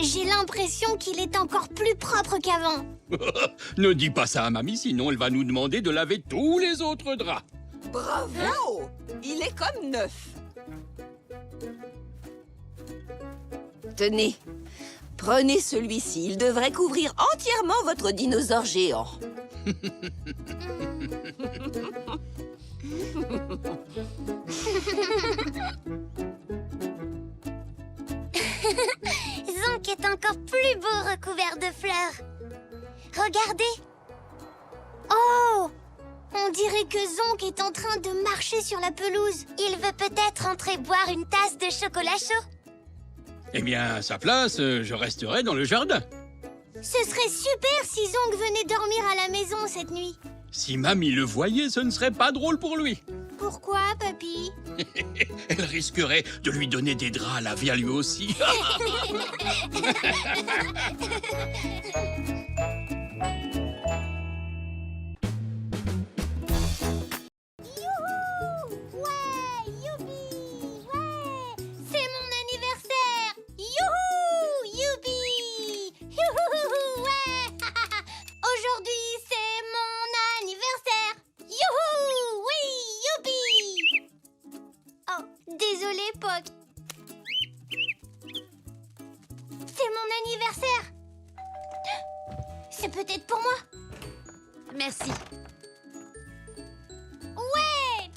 Speaker 1: J'ai l'impression qu'il est encore plus propre qu'avant.
Speaker 3: Ne dis pas ça à mamie, sinon elle va nous demander de laver tous les autres draps.
Speaker 7: Bravo! Il est comme neuf. Tenez, prenez celui-ci. Il devrait couvrir entièrement votre dinosaure géant.
Speaker 1: Zonk est encore plus beau recouvert de fleurs. Regardez. Oh! On dirait que Zonk est en train de marcher sur la pelouse. Il veut peut-être entrer boire une tasse de chocolat chaud.
Speaker 3: Eh bien, à sa place, je resterai dans le jardin.
Speaker 1: Ce serait super si Zonk venait dormir à la maison cette nuit.
Speaker 3: Si mamie le voyait, ce ne serait pas drôle pour lui.
Speaker 1: Pourquoi, Papy?
Speaker 3: Elle risquerait de lui donner des draps à laver à lui aussi.
Speaker 1: Youhou! Ouais! Youpi! Ouais! C'est mon anniversaire! Youhou! Youpi! Youhou! Ouais! Aujourd'hui, c'est mon anniversaire! Youhou! Oui! Youpi! Oh, désolé, Poc. C'est mon anniversaire! C'est peut-être pour moi?
Speaker 5: Merci.
Speaker 1: Ouais.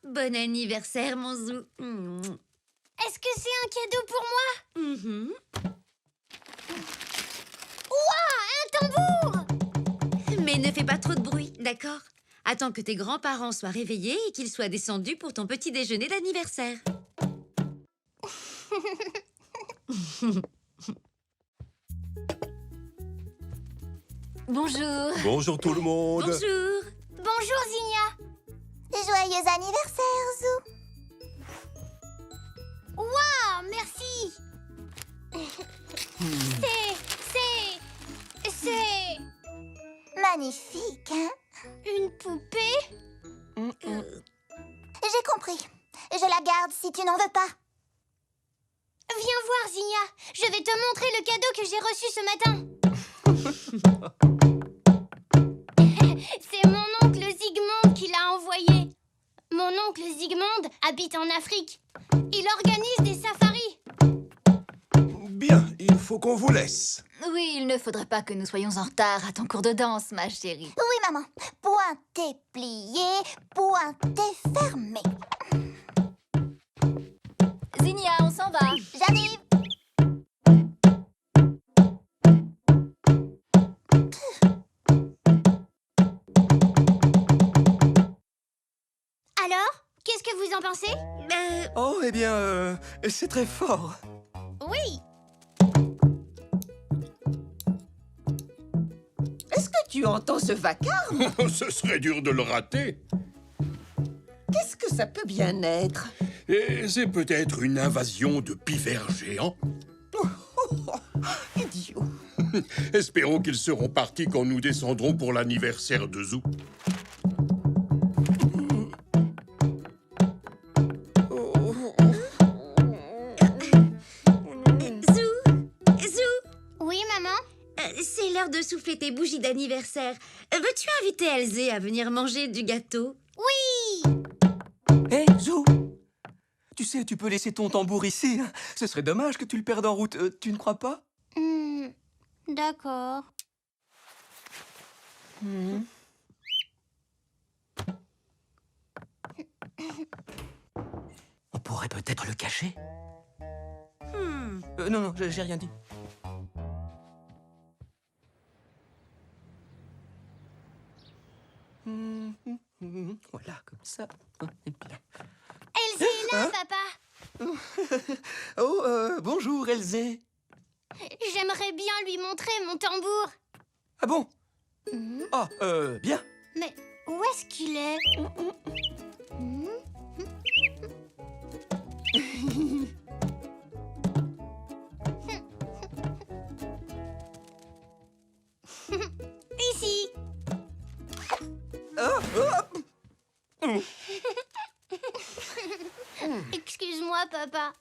Speaker 5: Bon anniversaire, mon Zou.
Speaker 1: Est-ce que c'est un cadeau pour moi?
Speaker 5: Mhm.
Speaker 1: Ouah, un tambour!
Speaker 5: Mais ne fais pas trop de bruit, d'accord? Attends que tes grands-parents soient réveillés et qu'ils soient descendus pour ton petit déjeuner d'anniversaire.
Speaker 4: Bonjour.
Speaker 12: Bonjour tout le monde.
Speaker 5: Bonjour.
Speaker 1: Bonjour, Zinnia.
Speaker 13: Joyeux anniversaire, Zou.
Speaker 1: Waouh, merci. C'est
Speaker 13: Magnifique, hein?
Speaker 1: une poupée?
Speaker 13: J'ai compris. Je la garde si tu n'en veux pas.
Speaker 1: Viens voir, Zinnia. Je vais te montrer le cadeau que j'ai reçu ce matin. C'est mon oncle Zygmunt qui l'a envoyé. Mon oncle Zygmunt habite en Afrique. Il organise des safaris.
Speaker 12: Bien, il faut qu'on vous laisse.
Speaker 4: Oui, il ne faudrait pas que nous soyons en retard à ton cours de danse, ma chérie.
Speaker 13: Oui, maman. Pointé, plié, pointé, fermé.
Speaker 4: Zinnia, on s'en va.
Speaker 13: J'arrive.
Speaker 1: Alors, qu'est-ce que vous en pensez?
Speaker 12: Oh, eh bien, c'est très fort.
Speaker 1: Oui.
Speaker 7: Est-ce que tu entends ce vacarme?
Speaker 3: Ce serait dur de le rater.
Speaker 7: Qu'est-ce que ça peut bien être?
Speaker 3: Et c'est peut-être une invasion de pivers géants.
Speaker 7: Idiot.
Speaker 3: Espérons qu'ils seront partis quand nous descendrons pour l'anniversaire de Zou.
Speaker 5: Zou,
Speaker 1: Oui, maman?
Speaker 5: c'est l'heure de souffler tes bougies d'anniversaire. Veux-tu inviter Elzé à venir manger du gâteau?
Speaker 1: Oui.
Speaker 2: Hé, Zou! Tu sais, tu peux laisser ton tambour ici. Hein. Ce serait dommage que tu le perdes en route. Tu ne crois pas?
Speaker 1: D'accord.
Speaker 2: On pourrait peut-être le cacher. Non, j'ai rien dit. Voilà, comme ça. Et bien.
Speaker 1: Elzé est là, papa.
Speaker 2: Oh, bonjour, Elzé.
Speaker 1: J'aimerais bien lui montrer mon tambour.
Speaker 2: Ah bon? Ah, bien.
Speaker 1: Mais où est-ce qu'il est? Ici. Excuse-moi, papa.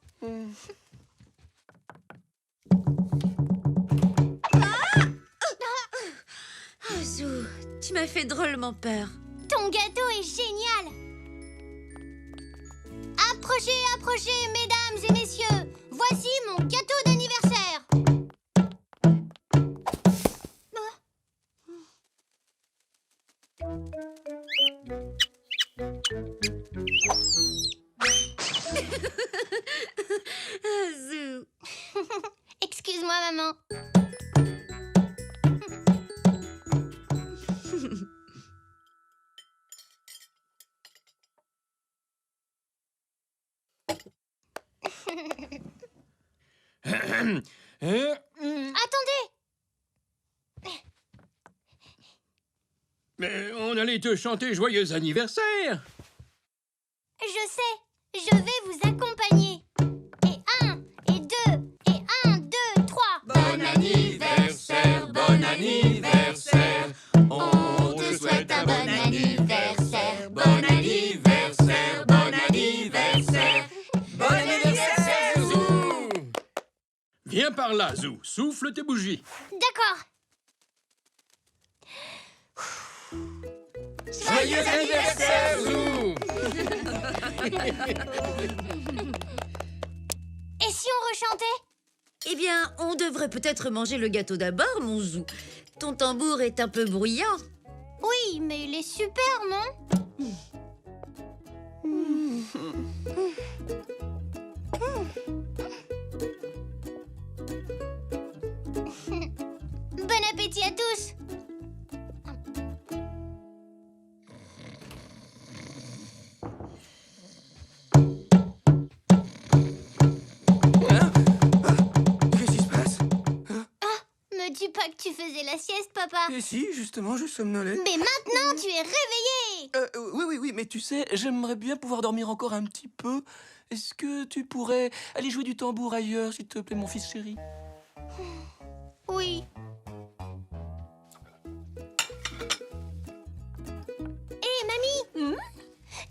Speaker 5: Oh, Zou, tu m'as fait drôlement peur.
Speaker 1: Ton gâteau est génial. Approchez, approchez, mesdames et messieurs. Voici mon gâteau d'anniversaire.
Speaker 5: Ah, Zou.
Speaker 1: Excuse-moi, maman. Attendez.
Speaker 3: Mais on allait te chanter joyeux anniversaire.
Speaker 1: Je sais, je vais vous accompagner. Et 1, et 2, et 1, 2, 3.
Speaker 2: Bon anniversaire, bon anniversaire. On te souhaite un bon anniversaire. Bon anniversaire, bon anniversaire. Bon anniversaire, Zou.
Speaker 3: Viens par là, Zou. Souffle tes bougies.
Speaker 1: D'accord.
Speaker 2: Joyeux anniversaire, Zou.
Speaker 1: Et si on rechantait?
Speaker 5: Eh bien, on devrait peut-être manger le gâteau d'abord, mon Zou. Ton tambour est un peu bruyant.
Speaker 1: Oui, mais il est super, non? Bon appétit à tous!
Speaker 14: Qu'est-ce qui se passe?
Speaker 1: Me dis pas que tu faisais la sieste, papa.
Speaker 14: Et si, justement, je somnolais.
Speaker 1: Mais maintenant, tu es réveillé!
Speaker 14: Oui, mais tu sais, j'aimerais bien pouvoir dormir encore un petit peu. Est-ce que tu pourrais aller jouer du tambour ailleurs, s'il te plaît, mon fils chéri?
Speaker 1: Oui. Hé, mamie!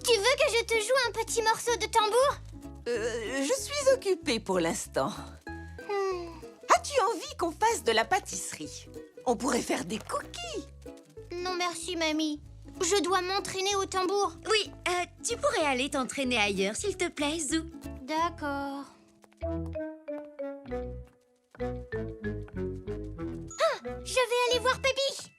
Speaker 1: Tu veux que je te joue un petit morceau de tambour?
Speaker 7: Je suis occupée pour l'instant. As-tu envie qu'on fasse de la pâtisserie? On pourrait faire des cookies.
Speaker 1: Non, merci, mamie. Je dois m'entraîner au tambour.
Speaker 5: Oui, tu pourrais aller t'entraîner ailleurs, s'il te plaît, Zou.
Speaker 1: D'accord. Ah, je vais aller voir Pépi.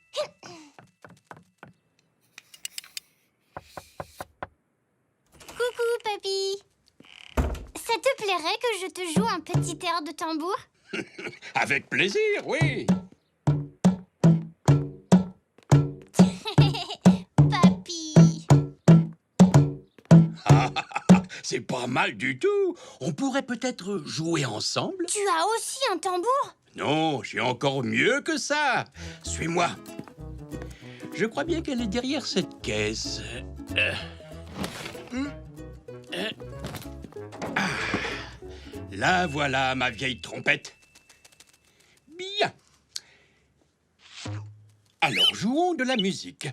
Speaker 1: Coucou, Pépi. Ça te plairait que je te joue un petit air de tambour?
Speaker 3: Avec plaisir, oui.
Speaker 1: Papy.
Speaker 3: C'est pas mal du tout. On pourrait peut-être jouer ensemble.
Speaker 1: Tu as aussi un tambour?
Speaker 3: Non, j'ai encore mieux que ça. Suis-moi. Je crois bien qu'elle est derrière cette caisse. La voilà, ma vieille trompette. Bien. Alors, jouons de la musique.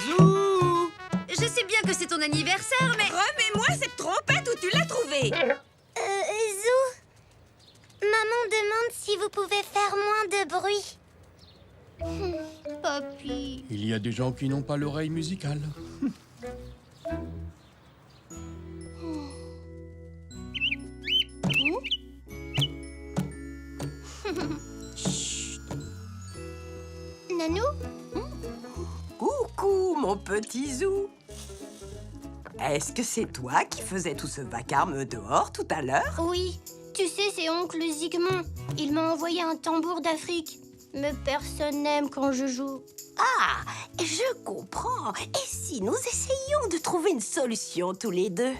Speaker 5: Zou! Je sais bien que c'est ton anniversaire, mais...
Speaker 7: Remets-moi cette trompette où tu l'as trouvée.
Speaker 1: Zou, maman demande si vous pouvez faire moins de bruit. Papy.
Speaker 3: Il y a des gens qui n'ont pas l'oreille musicale.
Speaker 1: Nanou?
Speaker 8: Coucou, mon petit Zou. Est-ce que c'est toi qui faisais tout ce vacarme dehors tout à l'heure?
Speaker 1: Oui, tu sais, c'est oncle Zygmunt. Il m'a envoyé un tambour d'Afrique. Mais personne n'aime quand je joue.
Speaker 8: Ah, je comprends. Et si nous essayions de trouver une solution tous les deux?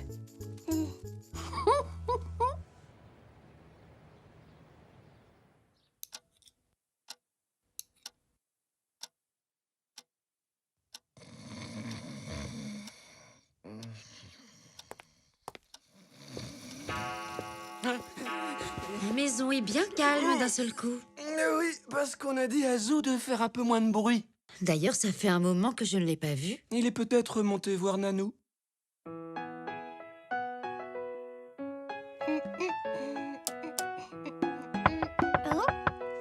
Speaker 5: La maison est bien calme d'un seul coup.
Speaker 14: Oui, parce qu'on a dit à Zou de faire un peu moins de bruit.
Speaker 5: D'ailleurs, ça fait un moment que je ne l'ai pas vu.
Speaker 14: Il est peut-être monté voir Nanou.
Speaker 1: Oh,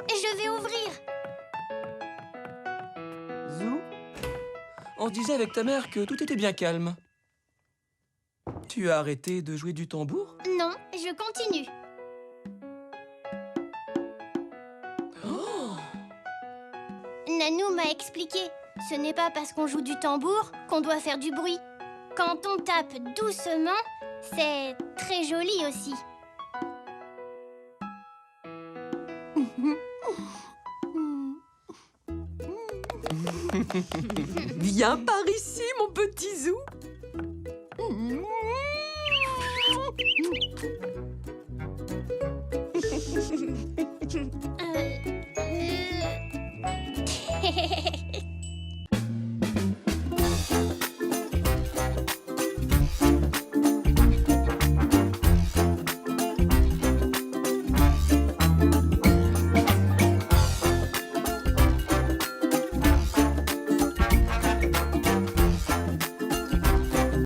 Speaker 1: je vais ouvrir.
Speaker 14: Zou, on se disait avec ta mère que tout était bien calme. Tu as arrêté de jouer du tambour?
Speaker 1: Non, je continue. Nanou m'a expliqué. Ce n'est pas parce qu'on joue du tambour qu'on doit faire du bruit. Quand on tape doucement, c'est très joli aussi.
Speaker 8: Viens par ici, mon petit Zou.